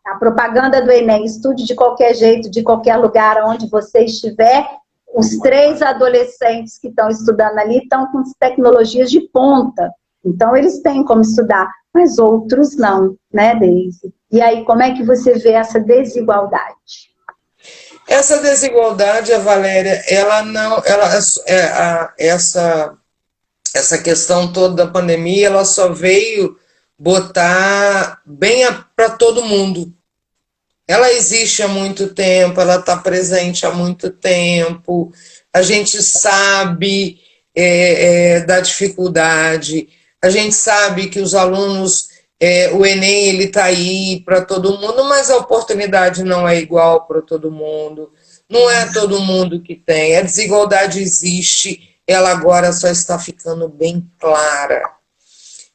A propaganda do Enem, estude de qualquer jeito, de qualquer lugar onde você estiver, os 3 adolescentes que estão estudando ali estão com tecnologias de ponta. Então, eles têm como estudar, mas outros não, né, Deise? E aí, como é que você vê essa desigualdade? Essa desigualdade, a Valéria, essa questão toda da pandemia, ela só veio botar bem para todo mundo. Ela existe há muito tempo, ela está presente há muito tempo, a gente sabe da dificuldade, a gente sabe que os alunos, o Enem ele está aí para todo mundo, mas a oportunidade não é igual para todo mundo, não é todo mundo que tem, a desigualdade existe, ela agora só está ficando bem clara.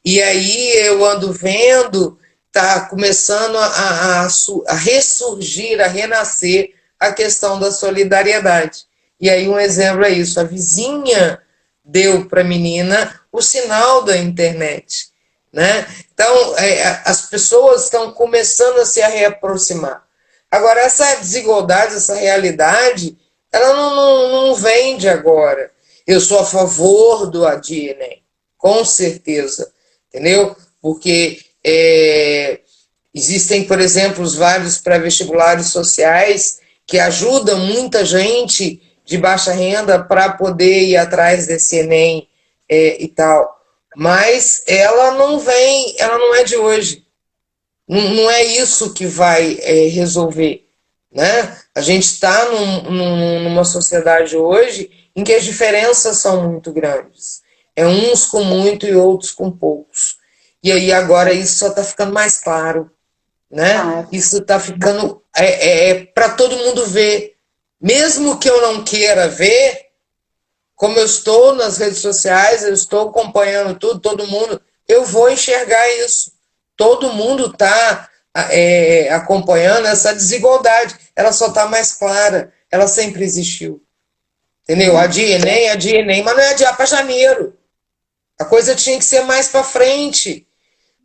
E aí eu ando vendo, está começando a ressurgir, a renascer a questão da solidariedade. E aí um exemplo é isso, a vizinha deu para a menina o sinal da internet, né? Então, as pessoas estão começando a se reaproximar. Agora, essa desigualdade, essa realidade, ela não vem de agora. Eu sou a favor do ADI, com certeza, entendeu? Porque existem, por exemplo, os vários pré-vestibulares sociais que ajudam muita gente de baixa renda para poder ir atrás desse Enem e tal. Mas ela não é de hoje. Não é isso que vai resolver, né? A gente está numa sociedade hoje em que as diferenças são muito grandes. É uns com muito e outros com poucos. E aí agora isso só está ficando mais claro, né? Isso está ficando para todo mundo ver. Mesmo que eu não queira ver, como eu estou nas redes sociais, eu estou acompanhando tudo, todo mundo, eu vou enxergar isso. Todo mundo está acompanhando essa desigualdade. Ela só está mais clara. Ela sempre existiu. Entendeu? Adia Enem, mas não é adiar para janeiro. A coisa tinha que ser mais para frente.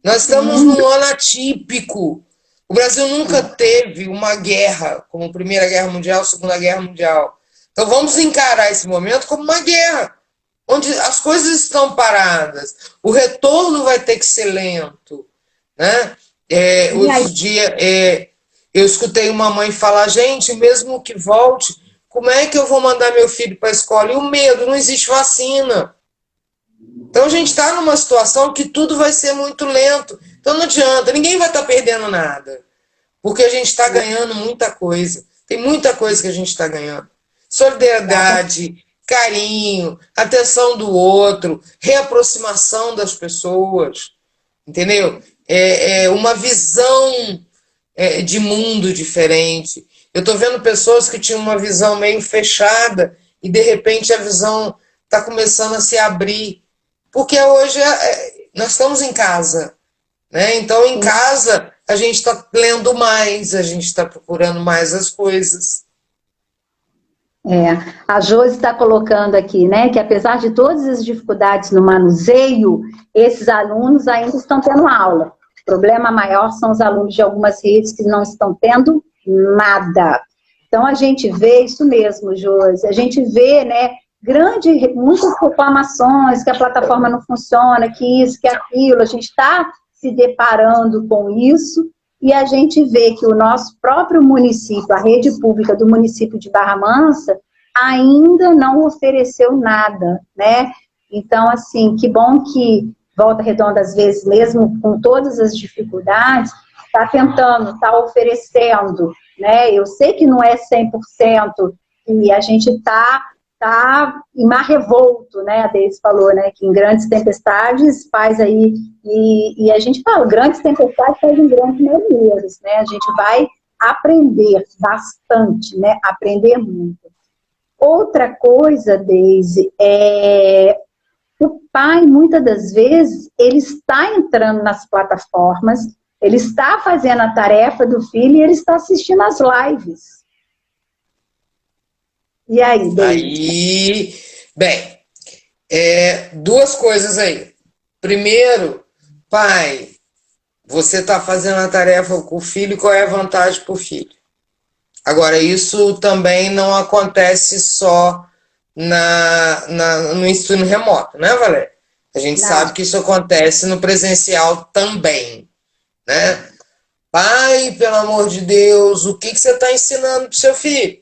Nós estamos num ano atípico. O Brasil nunca teve uma guerra, como a Primeira Guerra Mundial, a Segunda Guerra Mundial. Então vamos encarar esse momento como uma guerra, onde as coisas estão paradas. O retorno vai ter que ser lento, né? Outro dia eu escutei uma mãe falar, gente, mesmo que volte, como é que eu vou mandar meu filho para a escola? E o medo, não existe vacina. Então a gente está numa situação que tudo vai ser muito lento. Então não adianta, ninguém vai estar perdendo nada. Porque a gente está ganhando muita coisa. Tem muita coisa que a gente está ganhando. Solidariedade, carinho, atenção do outro, reaproximação das pessoas. Entendeu? Uma visão de mundo diferente. Eu estou vendo pessoas que tinham uma visão meio fechada e de repente a visão está começando a se abrir. Porque hoje nós estamos em casa, né? Então, em casa, a gente está lendo mais, a gente está procurando mais as coisas. A Josi está colocando aqui, né, que apesar de todas as dificuldades no manuseio, esses alunos ainda estão tendo aula. O problema maior são os alunos de algumas redes que não estão tendo nada. Então, a gente vê isso mesmo, Josi, a gente vê, né, muitas reclamações, que a plataforma não funciona, que isso, que aquilo, a gente está se deparando com isso, e a gente vê que o nosso próprio município, a rede pública do município de Barra Mansa, ainda não ofereceu nada, né? Então, assim, que bom que Volta Redonda, às vezes, mesmo com todas as dificuldades, está tentando, está oferecendo, né? Eu sei que não é 100%, e a gente está em mar revolto, né, a Deise falou, né, que em grandes tempestades faz aí, e a gente fala, grandes tempestades fazem grandes marinheiros, né, a gente vai aprender bastante, né, aprender muito. Outra coisa, Deise, o pai, muitas das vezes, ele está entrando nas plataformas, ele está fazendo a tarefa do filho e ele está assistindo as lives. E aí, Deise? Bem, duas coisas aí. Primeiro, pai, você está fazendo a tarefa com o filho, qual é a vantagem para o filho? Agora, isso também não acontece só no ensino remoto, né, Valéria? A gente sabe que isso acontece no presencial também, né? Pai, pelo amor de Deus, o que você está ensinando para o seu filho?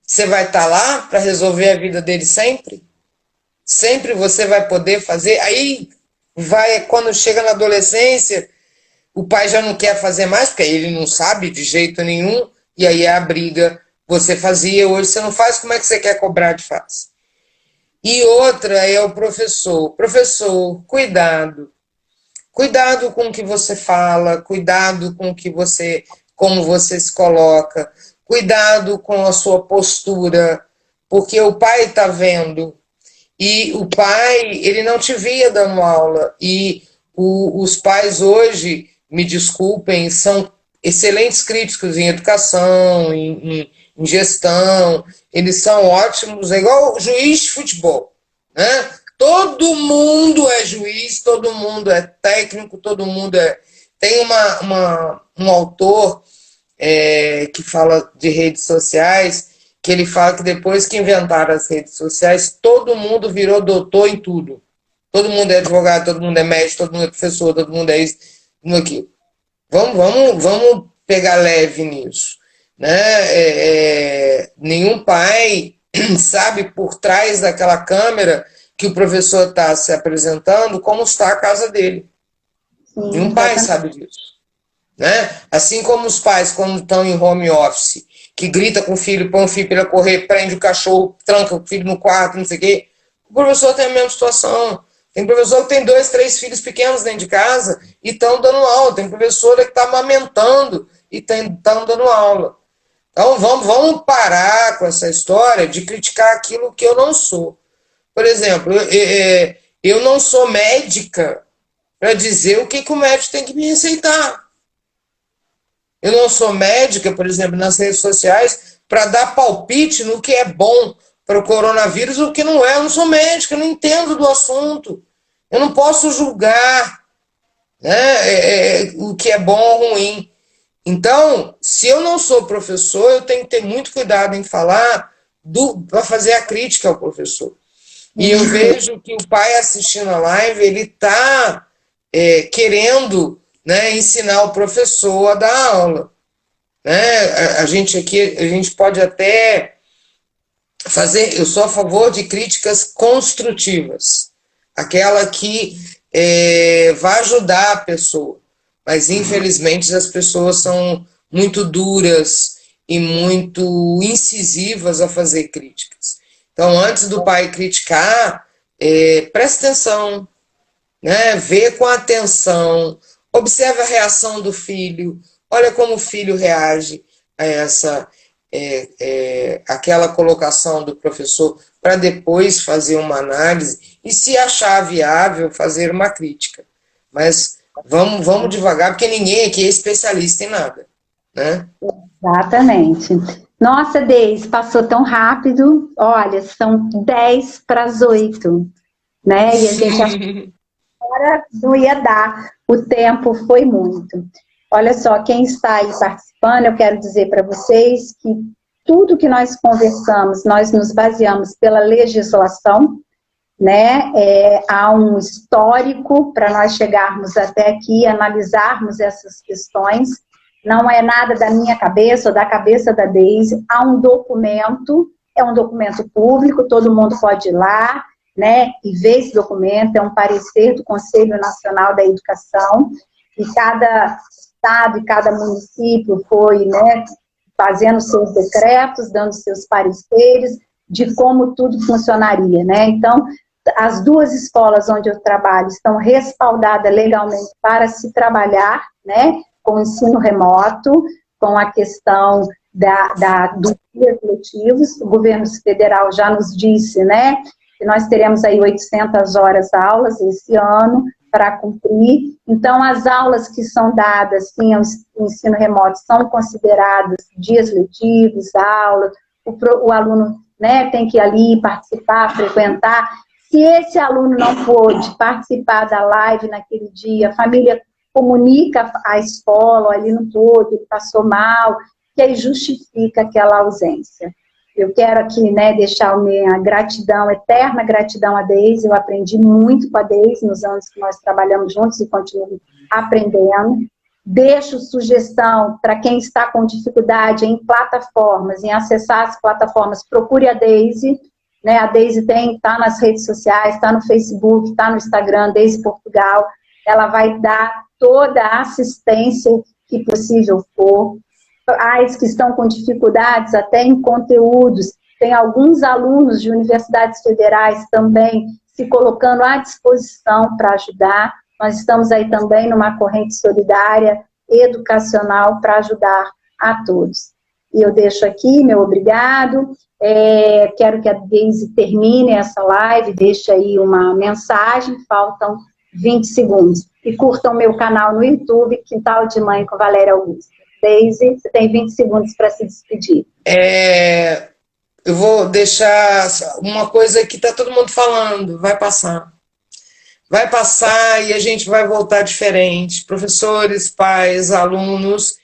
Você vai estar lá para resolver a vida dele sempre? Sempre você vai poder fazer? Aí quando chega na adolescência, o pai já não quer fazer mais, porque ele não sabe de jeito nenhum, e aí é a briga. Você fazia, hoje você não faz, como é que você quer cobrar de faz? E outra é o professor. Professor, cuidado. Cuidado com o que você fala, cuidado com como você se coloca, cuidado com a sua postura, porque o pai está vendo. E o pai, ele não te via dando aula. E os pais hoje, me desculpem, são excelentes críticos em educação, em gestão. Eles são ótimos, é igual juiz de futebol, né? Todo mundo é juiz, todo mundo é técnico, todo mundo é... Tem um autor que fala de redes sociais, que ele fala que depois que inventaram as redes sociais, todo mundo virou doutor em tudo. Todo mundo é advogado, todo mundo é médico, todo mundo é professor, todo mundo é isso, aquilo. Vamos pegar leve nisso, né? Nenhum pai sabe por trás daquela câmera que o professor está se apresentando como está a casa dele. Sim, nenhum pai sabe disso, né? Assim como os pais, quando estão em home office, que grita com o filho, põe o filho para correr, prende o cachorro, tranca o filho no quarto, não sei o quê. O professor tem a mesma situação. Tem professor que tem 2, 3 filhos pequenos dentro de casa e estão dando aula. Tem professora que está amamentando e estão dando aula. Então vamos parar com essa história de criticar aquilo que eu não sou. Por exemplo, eu não sou médica para dizer o que o médico tem que me receitar. Eu não sou médica, por exemplo, nas redes sociais, para dar palpite no que é bom para o coronavírus ou o que não é. Eu não sou médica, eu não entendo do assunto. Eu não posso julgar, né, o que é bom ou ruim. Então, se eu não sou professor, eu tenho que ter muito cuidado em falar para fazer a crítica ao professor. E eu vejo que o pai assistindo a live, ele está querendo, né, ensinar o professor a dar aula, né? A gente pode até fazer, eu sou a favor de críticas construtivas, aquela que vai ajudar a pessoa, mas infelizmente as pessoas são muito duras e muito incisivas a fazer críticas. Então, antes do pai criticar, presta atenção, né? Vê com atenção, observa a reação do filho, olha como o filho reage a aquela colocação do professor, para depois fazer uma análise e, se achar viável, fazer uma crítica. Mas vamos devagar, porque ninguém aqui é especialista em nada, né? Exatamente. Nossa, Deise, passou tão rápido. Olha, são 7:50, né? E a gente achou que agora não ia dar. O tempo foi muito. Olha só, quem está aí participando, eu quero dizer para vocês que tudo que nós conversamos, nós nos baseamos pela legislação, né? Há um histórico para nós chegarmos até aqui e analisarmos essas questões. Não é nada da minha cabeça ou da cabeça da Deise. Há um documento, é um documento público, todo mundo pode ir lá, né, e ver esse documento. É um parecer do Conselho Nacional da Educação, e cada estado e cada município foi, né, fazendo seus decretos, dando seus pareceres de como tudo funcionaria, né? Então, as duas escolas onde eu trabalho estão respaldadas legalmente para se trabalhar, né, com o ensino remoto, com a questão dos dias letivos. O governo federal já nos disse, né, que nós teremos aí 800 horas aulas esse ano para cumprir. Então, as aulas que são dadas em ensino remoto são consideradas dias letivos, aulas, o aluno, né, tem que ir ali participar, frequentar. Se esse aluno não pôde participar da live naquele dia, a família comunica à escola, ele não pôde, ele passou mal, que aí justifica aquela ausência. Eu quero aqui, né, deixar a minha gratidão, eterna gratidão a Deise. Eu aprendi muito com a Deise nos anos que nós trabalhamos juntos e continuo aprendendo. Deixo sugestão para quem está com dificuldade em plataformas, em acessar as plataformas, procure a Deise, né? A Deise está nas redes sociais, está no Facebook, está no Instagram, Deise Portugal. Ela vai dar toda a assistência que possível for. As que estão com dificuldades até em conteúdos, tem alguns alunos de universidades federais também se colocando à disposição para ajudar. Nós estamos aí também numa corrente solidária, educacional, para ajudar a todos. E eu deixo aqui meu obrigado, quero que a Deise termine essa live, deixe aí uma mensagem, faltam 20 segundos. E curtam meu canal no YouTube, Quintal de Mãe com Valéria Augusta. Deise, você tem 20 segundos para se despedir. Eu vou deixar uma coisa que está todo mundo falando, vai passar. Vai passar e a gente vai voltar diferente. Professores, pais, alunos,